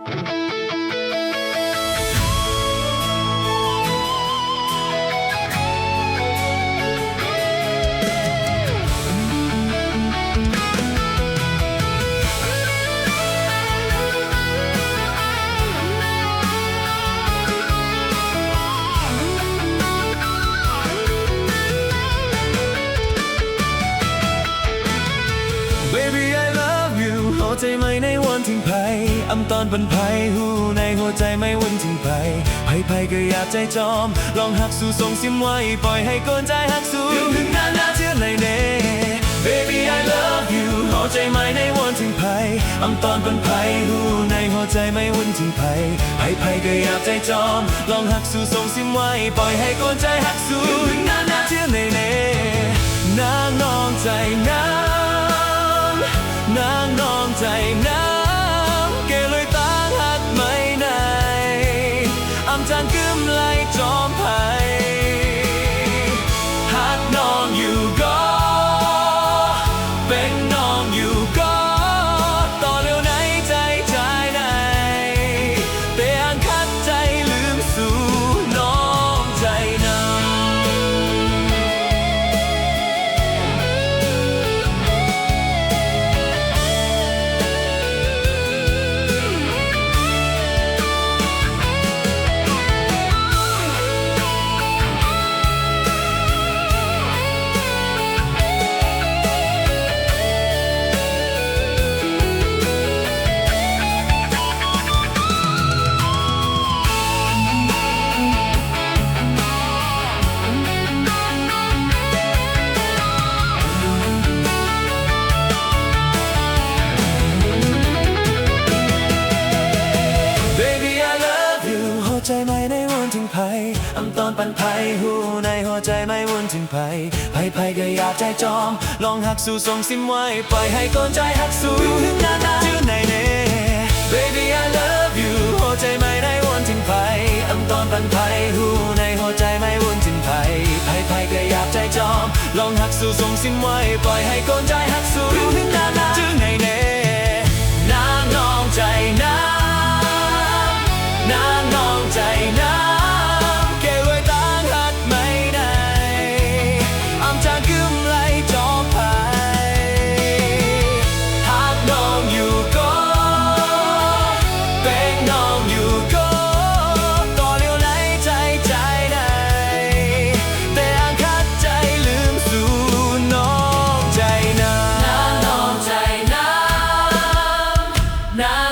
Baby I love you เข้าใจไหมในวันทิ้งภัยอำตอนเป็นภัยหูในหัวใจไม่วันทิ้งภัยก็อยากใจจอมลองหักสู่ส่งซิมไว้ปล่อยให้ก้นใจหักสู่ถึงหน้าเชื่อในเน่ Baby I love you เข้าใจไหมในวันทิ้งภัยอำตอนเป็นภัยหูในหัวใจไม่วันทิ้งภัยก็อยากใจจอมลองหักสู่ส่งซิมไว้ปล่อยให้ก้นใจหักสู่ถึงหน้าเชื่อในเน่นางนองใจนางนองใจน้ำเกลอยต่างหักไม่ในอำจางกึมไล่จอมภัยหักน้องอยู่ก็เป็นน้องอยู่ก็ต่อเร็วในใจในแต่อังคัดใจลืมสู่น้องใจน้ำใจไหมในวันทิ้งภัยอำตอนปันภัยหูในหัวใจไม่วันทิ้งภัยก็อยากใจจอมลองหักสู่ส่งซิมไว้ปล่อยให้ก้นใจหักสู่ถึงหน้าชื่อในเน่ Baby I love you หัวใจไหมในวันทิ้งภัยอำตอนปันภัยหูในหัวใจไม่วันทิ้งภัยก็อยากใจจอมลองหักสู่ส่งซิมไว้ปล่อยให้ก้นใจหักสู่ถึงหน้าชื่อในเน่นางนองใจนางนองใจน้ำเกลอยต่างหักไม่ได้อำจางกึมไล่จอมภัยหักน้องอยู่ก็เป็นน้องอยู่ก็ต่อเร็วในใจในแต่อังคัดใจลืมสู่น้องใจน้ำนางนองใจน้ำนาง